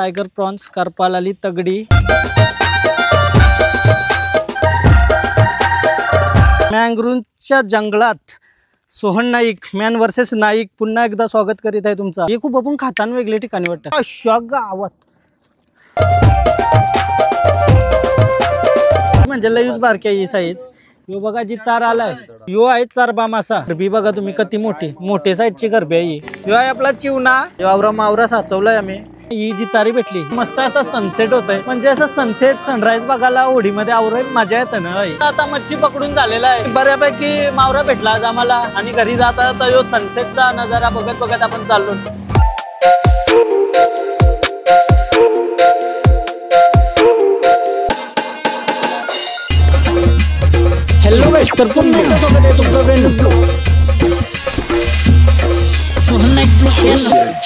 Tiger prawns, Karpal आली तगडी, मँग्रोव्हच्या जंगलात सोहन नाईक, मॅन वर्सेस नाईक पुन्हा एकदा स्वागत करीत आहे तुमचा। हे खूप आपण खातान वेगळे ठिकाणी वाटतं अशा गावात, म्हणजे लयूच बारक्या ही साईज। यो बघा जी तार आलाय यो आहे चारबा मासा। गरबी बघा तुम्ही किती मोठे साईजची गरबी आहे। यो आहे आपला चिवणा, वावरा मावरा साचवलाय आम्ही। ही जी तारी भेटली मस्त असा सनसेट होतय, म्हणजे असं सनसेट सनराईज बघायला होडीमध्ये आवराय मजा येते ना। आता मच्छी पकडून झालेला आहे, बऱ्यापैकी मावरा भेटला आज आम्हाला आणि घरी जाता यो सनसेटचा नजारा बघत बघत आपण चाललो। हॅलो गाइस, तर पुन्हा एकदा स्वागत आहे तुमचं brand blog Sohan Naik blog.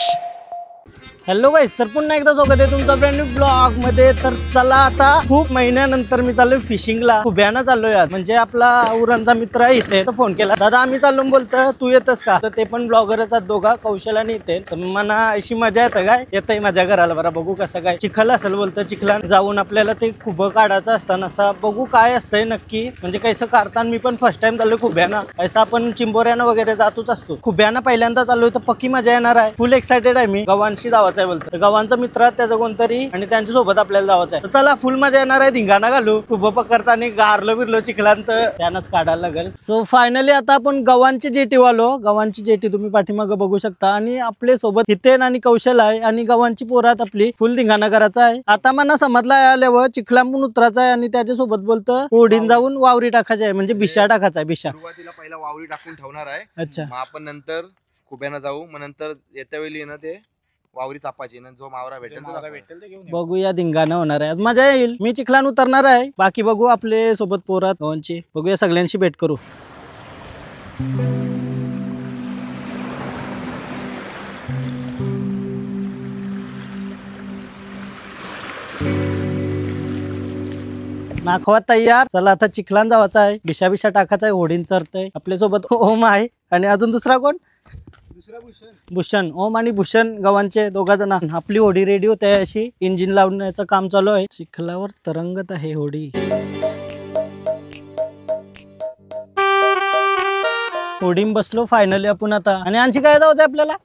Hello guys, तर पुन्हा एकदा स्वागत आहे तुमचं ब्रँड न्यू ब्लॉग मध्ये। तर चला आता खूप महिन्यानंतर मी चाललोय फिशिंगला, खुब्यानं चाललोय आज। म्हणजे आपला उरणचा मित्र आहे इथे, तर फोन केला दादा आम्ही चाललो, बोलतो तू येतस का? तर ते पण ब्लॉगरच आहेत दोघा, कौशल आणि इथे। तर मला अशी मजा येते काय येतय माझ्या घराला, बरं बघू कसं काय चिखल असेल बोलतं, चिखलात जाऊन आपल्याला ते खुब काढायचं असतं असा, बघू काय असतंय नक्की, म्हणजे कसं काढताना मी पण फर्स्ट टाइम चाललोय खुब्यानं। असं आपण चिंबोऱ्यानं वगैरे जातच असतो, खुब्यानं पहिल्यांदा चाललोय तर पक्की मजा येणार आहे। फुल एक्साइटेड आहे मी, गव्हांशी जावाचं आहे बोलतो, गव्हांचा मित्र त्याचं कोणतरी आणि त्यांच्या सोबत आपल्याला जावाचं आहे। चला फुल मजा येणार आहे, धिंगाणा घालू, खुब पकडताना गारलो बिरलो चिखलांत त्यानंच काढायला लागेल। सो फायनली आता आपण गव्हांची जेटी वालो, गव्हांची जेटी तुम्ही पाठीमागं बघू शकता आणि आपले सोबत हितेन आणि कौशल आहे आणि गव्हांची पोरात आपली फुल धिंगाणा करायचा आहे। आता मला समजला आल्यावर चिखलांपून उतरायचा आहे आणि त्याच्यासोबत बोलतं ओढीन जाऊन वावरी टाकायची आहे, म्हणजे बिशा टाकायचा आहे। बिशा सुरुवातीला पहिला वावरी टाकून ठेवणार आहे, अच्छा, मग आपण नंतर खुब्यानं जाऊ, मग नंतर येत्या वेळी ना ते वावरी चापाची ना, जो मावरा भेटेल ते घेऊन बघूया धिंगाणा होणार आहे आज, मजा येईल। मी चिखलान उतरणार आहे, बाकी बघू आपले सोबत पोरात गव्हांची, बघूया सगळ्यांशी भेट करू। नाखवा तयार, चला आता चिखलान जावाचा आहे, बिशा बिशा टाकायचा आहे, होडीन चरतय आपल्या सोबत ओम आहे आणि अजून दुसरा कोण, भूषण, ओम आणि भूषण गव्हांचे दोघा जण। आपली होडी रेडी होते अशी, इंजिन लावण्याचं काम चालू आहे, चिखलावर तरंगत आहे होडी। होडीम बसलो फायनली आपण आता, आणि आणखी काय जायचं आपल्याला,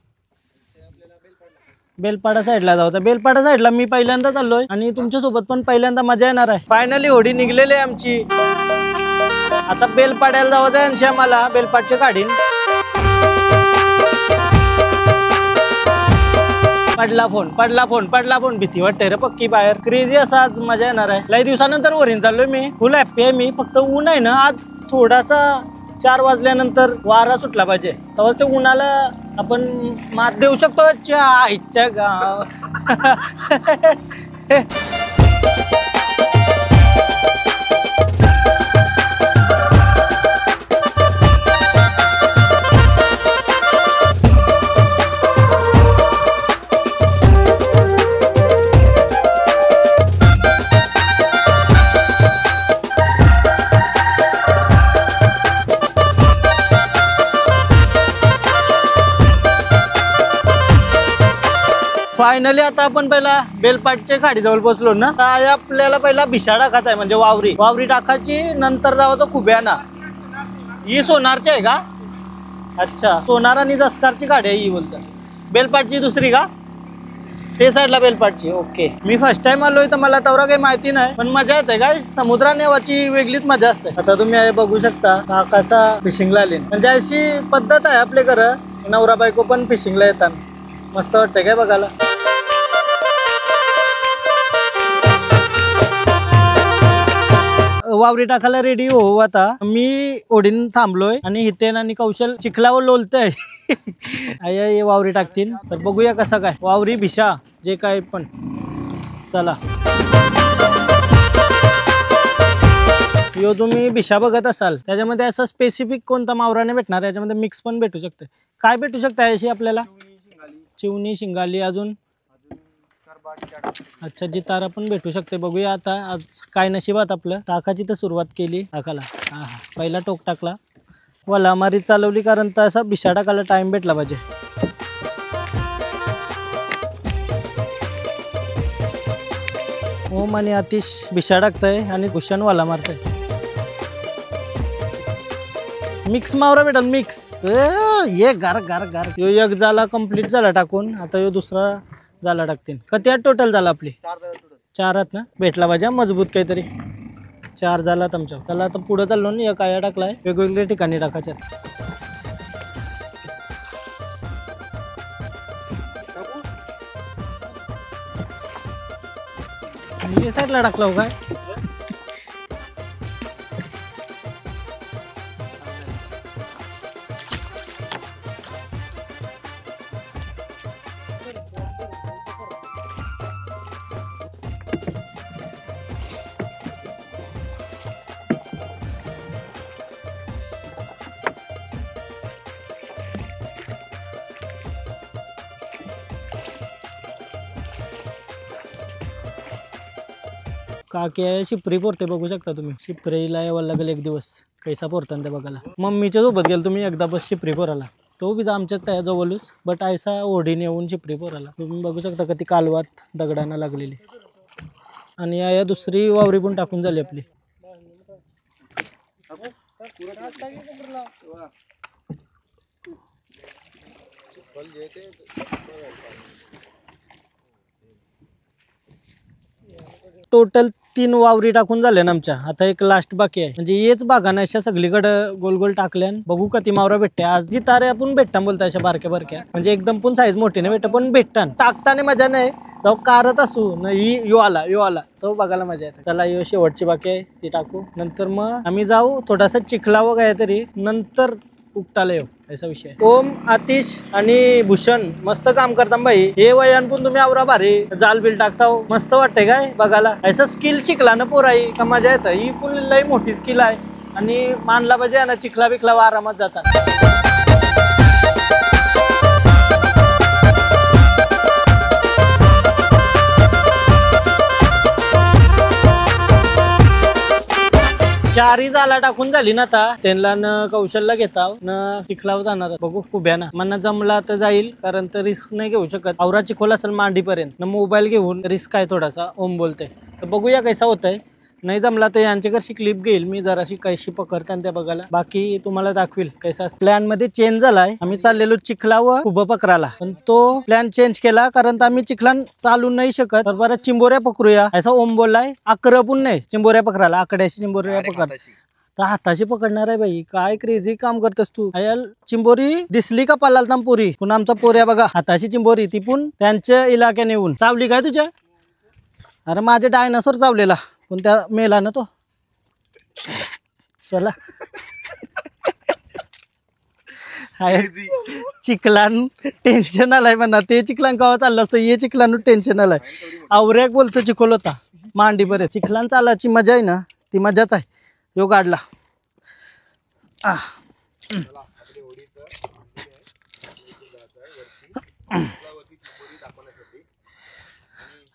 बेलपाडा साईडला जायचं। बेलपाडा साईडला मी पहिल्यांदा चाललोय आणि तुमच्या सोबत पण पहिल्यांदा मजा येणार आहे। फायनली होडी निघलेली आहे आमची, आता बेलपाड्याला जायचं आहे आणि आम्हाला बेलपाडचे काढीन। पडला फोन भीती वाटते रे पक्की बाहेर, क्रेझी असा आज मजा येणार आहे। लई दिवसानंतर वरीन चाललोय मी, फुल हॅप्पी आहे मी। फक्त ऊन आहे ना आज थोडासा, 4 वाजल्यानंतर वारा सुटला पाहिजे, तेव्हा ते उन्हाला आपण मात देऊ शकतो। आईच्या गाव फायनली आता आपण पहिला बेलपाटच्या खाडीजवळ पोहोचलो ना, तर आपल्याला पहिला बिशा टाकायचा आहे, म्हणजे वावरी टाकायची, नंतर जावाचं खुब्याना। ही सोनारची आहे का? अच्छा, सोनार आणि जस्कारची गाडी आहे ही बोलतात, बेलपाटची दुसरी का? ते साईडला बेलपाटची, ओके। मी फर्स्ट टाइम आलोय तर मला तेवढं काही माहिती नाही, पण मजा येते काय, समुद्रात नेवाची वेगळीच मजा असते। आता तुम्ही बघू शकता हा कसा फिशिंगला आले, म्हणजे अशी पद्धत आहे आपल्या घरं, नवरा बायको पण फिशिंगला येतात, मस्त वाटतंय काय बघायला। वावरी टाकायला रेडी हो आता, मी ओढीन थांबलोय आणि हितेन आणि कौशल चिखलावर लोलतय आय वावरी टाकतील, तर बघूया कसं काय वावरी बिशा जे काय पण, चला। यो तुम्ही बिशा बघत असाल त्याच्यामध्ये असं स्पेसिफिक कोणता मावराने भेटणार, याच्यामध्ये मिक्स पण भेटू शकते। काय भेटू शकते अशी आपल्याला, चिवणी, शिंगाली, अजून अच्छा जितारा पण भेटू शकते। बघूया आता आज काय नशिबात आपलं। टाकाची तर सुरुवात केली टाकाला, हा पहिला टोक टाकला, वला मारी चालवली, कारण तसा बिशा टाकायला टाइम भेटला पाहिजे। ओम आणि आतिश बिशा टाकताय आणि भूषण वाला मारताय. मिक्स मावरा भेटल मिक्स. ये गार गार गार. यो एक झाला कंप्लीट झाला टाकून. आता यो दुसरा झाला टाकतील. किती टोटल झाला आपली 4 आहेत ना. भेटला पाहिजे मजबूत काहीतरी. 4 झालात आमच्या. त्याला आता पुढे चाललो ना. एक आया टाकलाय वेगवेगळ्या ठिकाणी टाकायच्यात. ये साईडला टाकला हो काय. काकी आहे शिपरी पोरते बघू शकता तुम्ही. शिपरीला यावं लागेल एक दिवस. कैसा पोरतान ते बघायला. मम्मीच्या सोबत गेलो तुम्ही एकदा बस शिपरी पोराला. तो बी आमच्यात त्या जवळच बट ऐसा ओढीने येऊन शिपरी पोराला. तुम्ही बघू शकता कधी कालवात दगडांना लागलेली. आणि या दुसरी वावरी पण टाकून झाली आपली. टोटल 3 वावरी टाकून झाल्या ना आमच्या. आता एक लास्ट बाकी आहे. म्हणजे हेच बागाना अशा सगळीकडे गोल गोल टाकल्यान बघू किती मावरा भेटते. आज जी तारे आपण भेटता बोलता अशा बारक्या बारक्या. म्हणजे एकदम पण साईज मोठी नाही भेटत पण भेटतात. टाकताना मजा नाही तो कारत असू नाही. यो आला तो बघायला मजा येते. चला यो शेवटची बाकी आहे ती टाकू. नंतर मग आम्ही जाऊ थोडासा चिखला व काहीतरी. नंतर उपटाला येऊ असा विषय. ओम आतिश आणि भूषण मस्त काम करता भाई. हे वयान पण तुम्ही आवरा भारी जाल बिल टाकता हो. मस्त वाटते काय बघायला. असं स्किल शिकला ना पोराई का मजा येतं. ही पण लई मोठी स्किल आहे आणि मानला पाहिजे ना. चिखला बिखला आरामात जातात. चारी जाला टाकून झाली ना. आता त्यांना न कौशल्य घेता न चिखलावर जाणार. बघू कुब्याना मना जमला तर जाईल कारण तर रिस्क नाही घेऊ शकत. आवरा चिखोला असेल मांडीपर्यंत न मोबाईल घेऊन रिस्क आहे थोडासा. ओम बोलते तर बघूया कैसा होत आहे. नाही जमला तर यांच्याकडची क्लिप घेईल मी जराशी कैशी पकडताना त्या बघायला. बाकी तुम्हाला दाखवील कैसा. प्लॅन मध्ये चेंज झालाय. आम्ही चाललेलो चिखला व उभं पकडायला पण तो प्लॅन चेंज केला कारण आम्ही चिखलान चालू नाही शकत. तर बरं चिंबोऱ्या पकडूया असा ओम बोललाय. अकरपून नाही चिंबोऱ्या पकडायला. आकड्याशी चिंबोऱ्या पकड तर हाताशी पकडणार आहे बाई. काय क्रेझी काम करतेस तू. अयाल चिंबोरी दिसली का पालाल पुरी. पुन्हा आमचा पोऱ्या बघा हाताशी चिंबोरी ती पण त्यांच्या इलाक्याने येऊन चावली काय तुझ्या. अरे माझे डायनासोर चावलेला पण त्या मेला ना तो. चला चिखलान टेन्शन आलाय म्हणा. ते चिखलान गावात चाललं असतं. हे चिखलान टेन्शन आलाय. आवऱ्याक बोलतो चिखोल होता मांडी बरे. चिखलान चालायची मजा आहे ना ती मजाच आहे. यो गाडला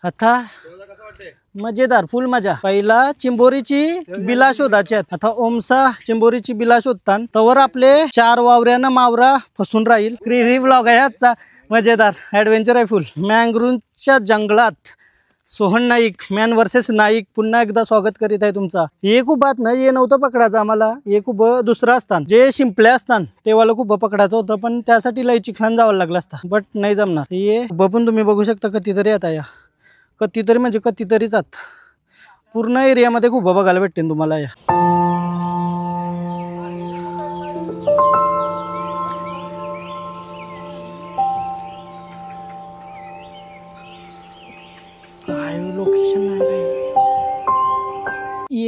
आता मजेदार फुल मजा. पहिला चिंबोरीची बिला शोधायची. आता ओमसा चिंबोरीची बिला शोधतान तवर आपले 4 वावऱ्यानं मावरा फसून राहील. क्रेझी ब्लॉग आहे आजचा. मजेदार ऍडव्हेंचर आहे फुल. मँग्रोवच्या जंगलात सोहन नाईक मॅन वर्सेस नाईक पुन्हा एकदा स्वागत करीत आहे तुमचा. एक उभात ना ये नव्हतं पकडायचं आम्हाला. एक उभं दुसरं असतान जे शिंपले असतान तेव्हाला खूप पकडायचं होतं पण त्यासाठी लई चिखलान जावं लागलं असतं बट नाही जमणार. हे उभं पण तुम्ही बघू शकता कधीतरी आता. या कधीतरी म्हणजे कधीतरीच आत पूर्ण एरियामध्ये खूप बघायला भेटते तुम्हाला. या काय लोकेशन आहे.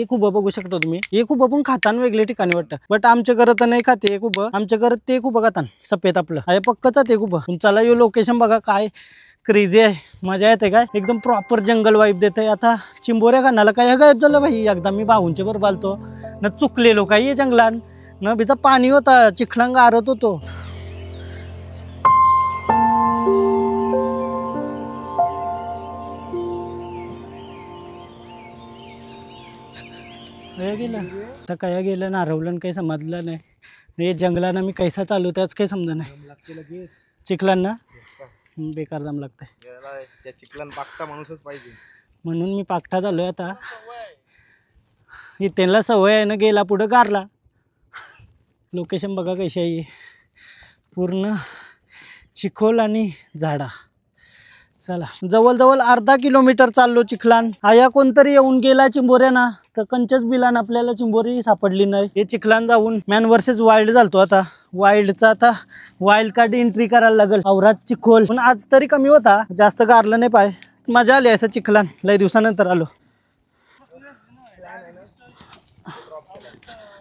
एक उभं बघू शकता तुम्ही. एक उभं पण खातान वेगळे ठिकाणी वाटतं बट आमच्या घरात तर नाही खाते एक उभं. आमच्या घरात ते एक उभं खातान सफेद आपलं आहे पक्कच ते उभं. चला यो लोकेशन बघा काय क्रेझी आहे. मजा येते काय. एकदम प्रॉपर जंगल वाईब देते. आता चिंबोऱ्या खानाला काय गायब झालं भाई. एकदा मी भाऊंच्या बरोबर बालतो न चुकलेलो काही जंगलान न बिचा पाणी होता चिखलांग आरत होतो. गेलं तर काय गेलं नारवलं काही समजलं नाही. जंगलानं मी कैसा चालू त्याच काही समजा नाही. चिखलांना बेकार दम लागतंय. त्या चिखलान बागता माणूसच पाहिजे. म्हणून मी पाकठा झालोय आता. इथेला सवय आहे ना, गेला पुढं गारला. लोकेशन बघा कशी आहे, पूर्ण चिखोल आणि झाडा. चला जवळजवळ अर्धा किलोमीटर चाललो चिखलान. आया कोणतरी येऊन गेला चिंबोऱ्या ना, तर कंचच बिलान आपल्याला चिंबोरी सापडली नाही. हे चिखलान जाऊन मॅन वर्सेस वाईल्ड झालतो. आता वाईल्डचा आता वाईल्ड कार्ड एंट्री करायला लागेल. औरात चिखोल पण आज तरी कमी होता, जास्त गारलं नाही पाय. मजा आली असं चिखलान, लय दिवसानंतर आलो.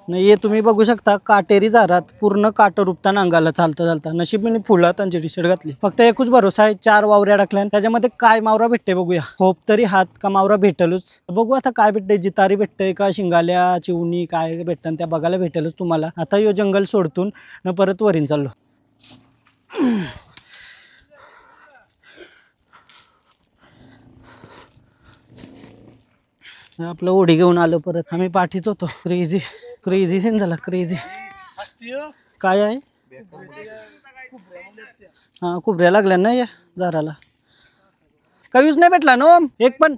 नाही हे तुम्ही बघू शकता, काटेरी झारात पूर्ण काट रुपताना अंगाला चालता चालता. नशिबीने फुलं त्यांची टी शर्ट घातली. फक्त एकच भरोसा आहे, 4 वावऱ्या टाकल्या. त्याच्यामध्ये काय मावरा भेटते बघूया. होप तरी हात का मावरा भेटलच. बघू आता काय भेटते, जितारी भेटते का शिंगाल्या चिवणी काय भेटतं त्या बघायला भेटेलच तुम्हाला. आता यो जंगल सोडतून न परत वरीन चाललो. आपलं ओढी घेऊन आलो परत. आम्ही पाठीच होतो. क्रेझी सीन झाला, क्रेझी. काय आहे हा, खुबऱ्या लागल्या ना या झाडाला. काहीच नाही भेटला ना एक पण.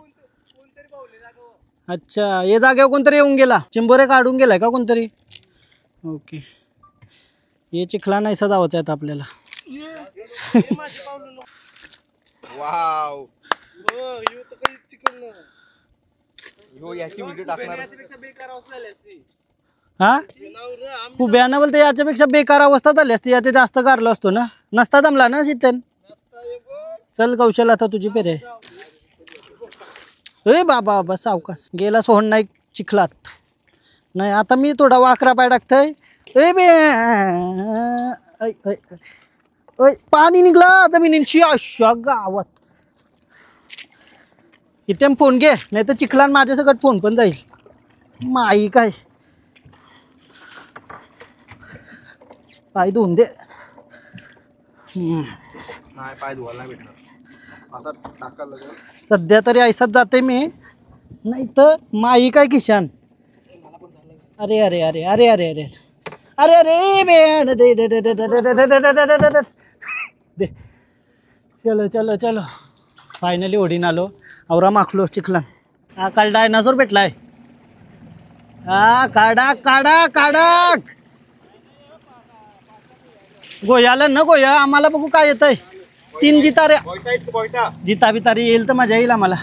अच्छा, ये जागेवर कोणतरी येऊन गेला, चिंबोरे काढून गेलाय का कोणतरी. ओके, ये चिखला नाहीसा जावंच आहे आपल्याला. वाव, याची व्हिडिओ टाकणार. हा खुब्यानं बोलते याच्यापेक्षा बेकार अवस्था झाली असती, याच्या जास्त गारलो असतो ना. नसता जमला ना शीतन. चल कौशल, आता तुझी पेरे. ए बाबा बाबा सावकाश गेला सोहन नाईक चिखलात. नाही आता मी थोडा वाकरा पाय टाकतोय. ए बे पाणी निघला जमिनींची अशा गावात. इथे फोन घे, नाही तर चिखलान माझ्या सगळं फोन पण जाईल. माई काय पाय धुवून दे. नाही पाय धुवायला भेटणार आता, टाकायला लागेल. सध्या तरी ऐसात जाते मी, नाही तर माई काय किशान. अरे अरे अरे अरे अरे अरे अरे अरे बेन दे दे दे दे दे दे दे दे दे दे दे दे. चलो चलो चलो, फायनली ओढीन आलो. औरा माखलो चिखला. हा काल डायनासोर भेटलाय. हा काढा काढा काढा. गोयाला न गोया, आम्हाला बघू काय येत आहे. 3 जिताऱ्या, जिता बितारी येईल तर मजा येईल आम्हाला.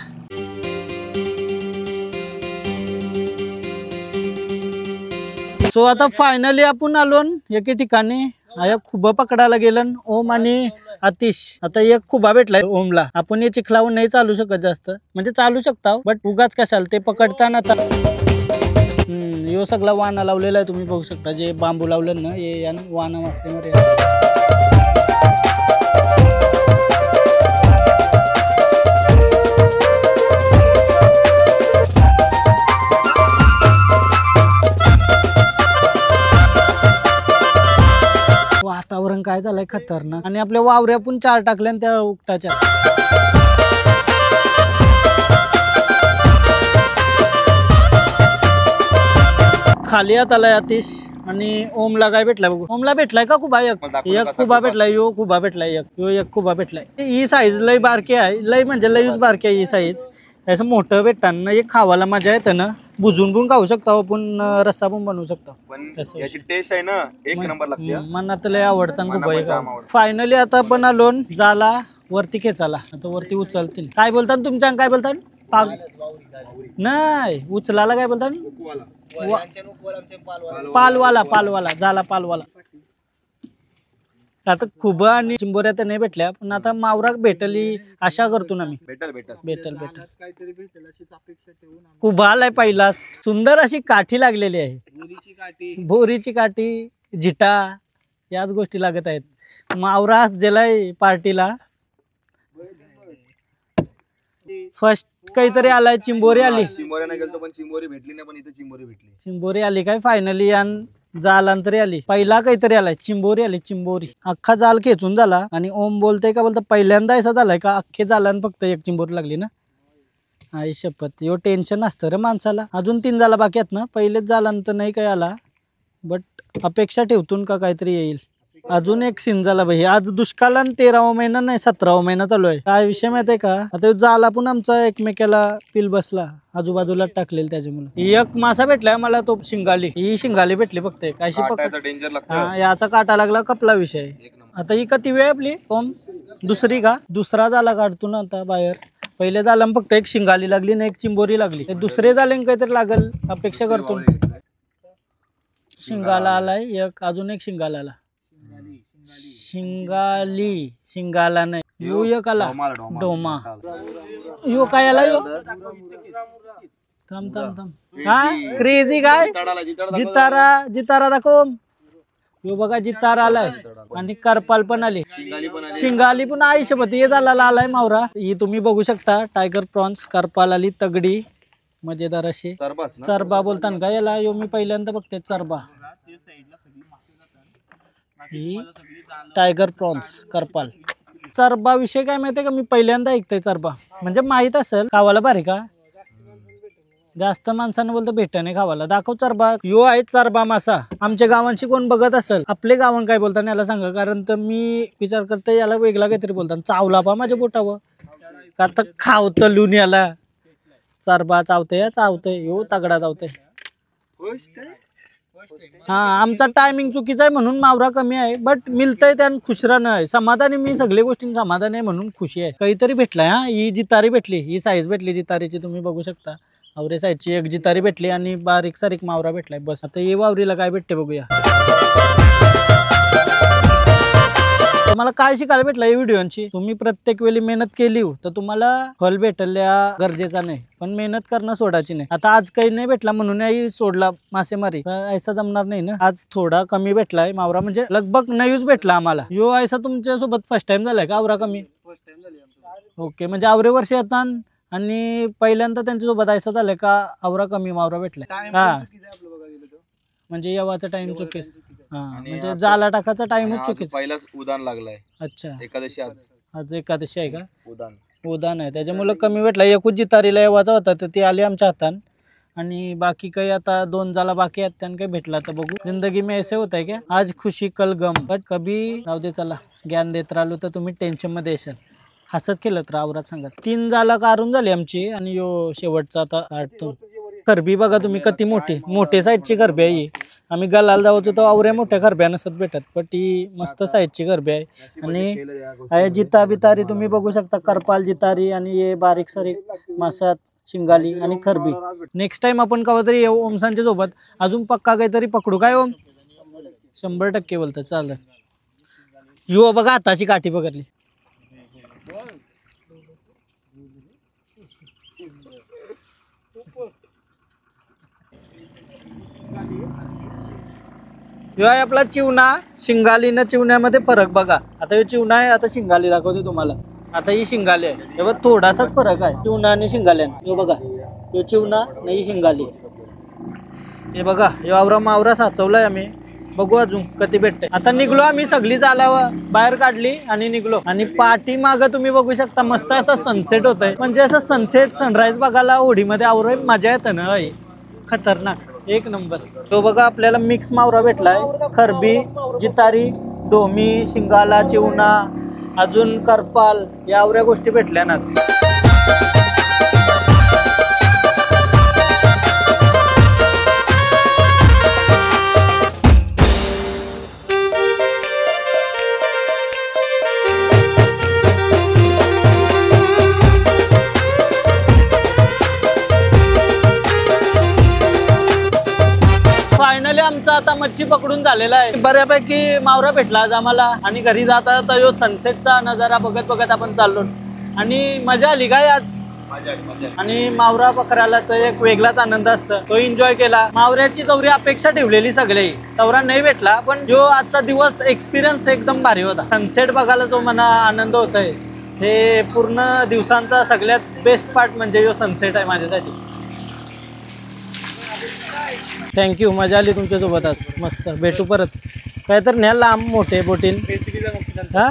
सो आता फायनली आपण आलो एके ठिकाणी. आया खुबा पकडायला गेलं ओम आणि आतिश. आता एक खुबा भेटलाय ओमला. आपण हे चिखलावून नाही चालू शकत जास्त, म्हणजे चालू शकता बट उगाच कशाला ते पकडताना. आता यो सगळा वाना लावलेला आहे, तुम्ही बघू शकता. जे बांबू लावलं ना हे वाना मासेमध्ये. वातावरण काय झालंय खतरनाक. आणि आपल्या वावऱ्या पण 4 टाकल्या त्या उकटाच्या. खाली आत आलाय आतिश. आणि ओमला काय भेटलाय बघू. ओमला भेटलाय का खुबा. एक खुबा भेटलाय, यो खुबा भेटलाय, यो एक खुबा भेटलाय. ही साईज लय बारकी आहे, लय म्हणजे लयच बारकी आहे ही साईज. असं मोठं भेटताना एक खावाला मजा येते ना. बुजून पण खाऊ शकता आपण, रस्सा पण बनवू शकता. याची टेस्ट आहे ना एक नंबर लागते. मनात लय आवडतं खुबा. फायनली आता आपण आलो जाला वरती खेचाला. आता वरती उचलतील. काय बोलतात तुमच्या, काय बोलतात पाग नाही उचलाला काय बोलतात. पालवाला पालवाला झाला पालवाला. आता खुबा आणि चिंबोऱ्या तर नाही भेटल्या, पण आता मावरा भेटली आशा करतो ना मी. भेटल भेटल भेटल भेटल. खुबा आलाय पहिला. सुंदर अशी काठी लागलेली आहे, बोरीची काठी, जिटा, याच गोष्टी लागत आहेत. मावरा गेलाय पार्टीला. फर्स्ट काहीतरी आलाय, चिंबोरी आली. चिंबोऱ्या नाही गेलतो पण चिंबोरी भेटली नाही, पण इथे चिंबोरी भेटली. चिंबोरी आली काय फायनली. आणि जालान तरी आली. पहिला काहीतरी आलाय, चिंबोरी आली. चिंबोरी अख्खा जाल खेचून झाला. आणि ओम बोलतय का बोलता पहिल्यांदा असा झालाय का अख्खे जालान फक्त एक चिंबोरी लागली ना. आई शपथ, यो टेन्शन असतं रे माणसाला. अजून 3 जाला बाकी आहेत ना. पहिलेच जालान तर नाही काय आला, बट अपेक्षा ठेवतून का काहीतरी येईल. अजून एक सीन झाला भाई, आज दुष्काळ आणि 13वा महिना नाही 17वा महिना चालू आहे. काय विषय माहितीये का, आता जाला पण आमचा एकमेकाला पिल बसला, आजूबाजूला टाकलेलं त्याच्यामुळे. एक मासा भेटलाय मला, तो शिंगाली, ही शिंगाली भेटली फक्त. कायशी याचा काटा लागला, कपला विषय. आता ही किती वेळ आपली ओम, दुसरी का, दुसरा जाला काढतो ना आता बाहेर. पहिले झाला फक्त एक शिंगाली लागली ना एक चिंबोरी लागली, दुसरे झाले काहीतरी लागल अपेक्षा करतो. शिंगाला आलाय एक, अजून एक शिंगाला आला. शिंगाला नाही, यो एक आला डोमा. यो काय आला, यो थांब. हा क्रेझी काय, जितारा दाखव. यो बघा जितारा आलाय आणि करपाल पण आले, शिंगाली पण आयुष्यपत हे झाला आलाय मावरा. ही तुम्ही बघू शकता, टायगर प्रॉन्स. करपाल आली तगडी मजेदार अशी. चरबा बोलताना का याला, यो मी पहिल्यांदा बघते चरबा. ही टायगर प्रॉन्स करपाल. चरबा विषय काय माहितीये का, मी पहिल्यांदा ऐकतोय चरबा. म्हणजे माहित असेल खावाला भारी का, जास्त माणसानं बोलतो भेटणे खावाला. दाखव चरबा. यो आहे चरबा मासा. आमच्या गावांशी कोण बघत असेल, आपले गावान काय बोलतात याला सांगा, कारण तर मी विचार करते याला वेगळा काहीतरी बोलतात. चावला पा माझ्या बोटावर का, तर खावत लून याला चरबा चावतंय यो तगडा चावतंय. हा आमचा टायमिंग चुकीचा आहे म्हणून मावरा कमी आहे, बट मिळतंय त्यानं खुश राहणं आहे, समाधानी. मी सगळ्या गोष्टी समाधानी आहे म्हणून खुशी आहे. काहीतरी भेटलाय. हा ही जितारी भेटली, ही साईज भेटली जितारीची, तुम्ही बघू शकता. आवरे साईजची एक जितारी भेटली आणि बारीक सारीक मावरा भेटलाय बस. आता ये वावरीला काय भेटते बघूया. तुम्हाला काय शिकायला भेटलं या व्हिडिओची, तुम्ही प्रत्येक वेळी मेहनत केली तर तुम्हाला फल भेटल्या गरजेचा नाही, पण मेहनत करणं सोडायची नाही. आता आज काही नाही भेटला म्हणून सोडला मासेमारी, ऐसा जमणार नाही ना. आज थोडा कमी भेटलाय मावरा, म्हणजे लगभग नाहीच भेटला आम्हाला. यो ऐसा तुमच्या सोबत फर्स्ट टाइम झालाय का आवरा कमी? ओके, म्हणजे आवरे वर्ष येतात आणि पहिल्यांदा त्यांच्यासोबत ऐसा झालंय का आवरा कमी मावरा भेटलाय. हा म्हणजे येवाचा टाइम चुकीच, म्हणजे जाला टाकाचा टाइमच चुकीच. पहिलाच उदान लागलाय. अच्छा, एकादशी आज एकादशी आहे का? उदान आहे, त्याच्यामुळे उदान कमी भेटला. एकूच जितारीला येवाचा होता तर ती आली आमच्या हातात, आणि बाकी काही आता 2 जाला बाकी आहेत, त्यानं काही भेटला तर बघू. जिंदगी में ऐसे होत आहे क्या, आज खुशी कल गम, बट कभी जाऊ दे. चला, ज्ञान देत राहिलो तर तुम्ही टेन्शन मध्ये येशाल. हसत केलं तर आवरात सांगा. 3 जाला काढून झाली आमची, आणि यो शेवटचा आता काढतो. खरबी बघा तुम्ही किती मोठे साईजची खरबी आहे. आम्ही गलाल जावत होतो, आवऱ्या मोठ्या खरब्या नसत भेटत, पण ती मस्त साईजची खरबी आहे. आणि जिता बितारी तुम्ही बघू शकता, करपाल जितारी आणि हे बारीक सारीक मासात शिंगाली आणि खरबी. नेक्स्ट टाइम आपण कवा तरी येऊ ओमसांच्या सोबत, अजून पक्का काहीतरी पकडू. काय ओम? 100% बोलतात. चालेल. यो बघा हाताची काठी पकडली. ह्यो आहे आपला चिवणा. शिंगाली न चिवण्यामध्ये फरक बघा. आता हे चिवणा आहे, आता शिंगाली दाखवते तुम्हाला. आता ही शिंगाली आहे, हे बघ थोडासाच फरक आहे चिवणा आणि शिंगाल्यान. हे बघा, हे चिवणा नाही शिंगाली. हे बघा, हे आवरा मावरा साचवलाय आम्ही. बघू अजून कधी भेटते. आता निघलो आम्ही, सगळी जाला बाहेर काढली आणि निघलो. आणि पाठी माग तुम्ही बघू शकता मस्त असा सनसेट होत आहे. म्हणजे असं सनसेट सनराईज बघायला होडीमध्ये आवरा मजा येते ना, खतरनाक एक नंबर. तो बघा आपल्याला मिक्स मावरा भेटलाय. खरबी, जितारी, डोमी, शिंगाला, चिवणा, अजून करपाल, या आवऱ्या गोष्टी भेटल्या नाच. फायनली आमचा आता मच्छी पकडून झालेला आहे. बऱ्यापैकी मावरा भेटला आज आम्हाला, आणि घरी जाता तर यो सनसेटचा नजारा बघत बघत आपण चाललो, आणि मजा आली काय आज. आणि मावरा पकडायला तर एक वेगळाच आनंद असतो, तो एन्जॉय केला. मावऱ्याची तेवढी अपेक्षा ठेवलेली सगळी तेवढा नाही भेटला, पण जो आजचा दिवस एक्सपिरियन्स एकदम भारी होता. सनसेट बघायला जो मना आनंद होत आहे, हे पूर्ण दिवसांचा सगळ्यात बेस्ट पार्ट म्हणजे यो सनसेट आहे माझ्यासाठी. थँक्यू, मजा आली तुमच्यासोबत आज. मस्त, भेटू परत. काय तर न्या लांब मोठे बोटीन. हा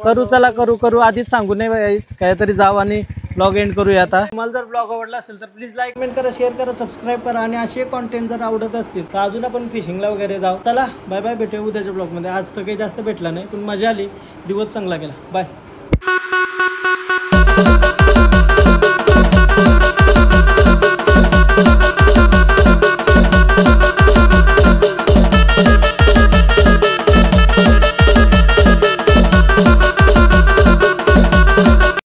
करू, चला करू. आधीच सांगू नये काहीतरी जाऊ आणि ब्लॉग एंड करूया आता। तुम्हाला जर ब्लॉग आवडला असेल तर प्लीज लाईक, कमेंट करा, शेअर करा, सबस्क्राईब करा आणि असे कॉन्टेंट जर आवडत असतील तर अजून आपण फिशिंगला वगैरे जाऊ। चला बाय बाय, भेटूया उद्याच्या ब्लॉगमध्ये। आज तर काही जास्त भेटला नाही पण मजा आली, दिवस चांगला गेला। बाय।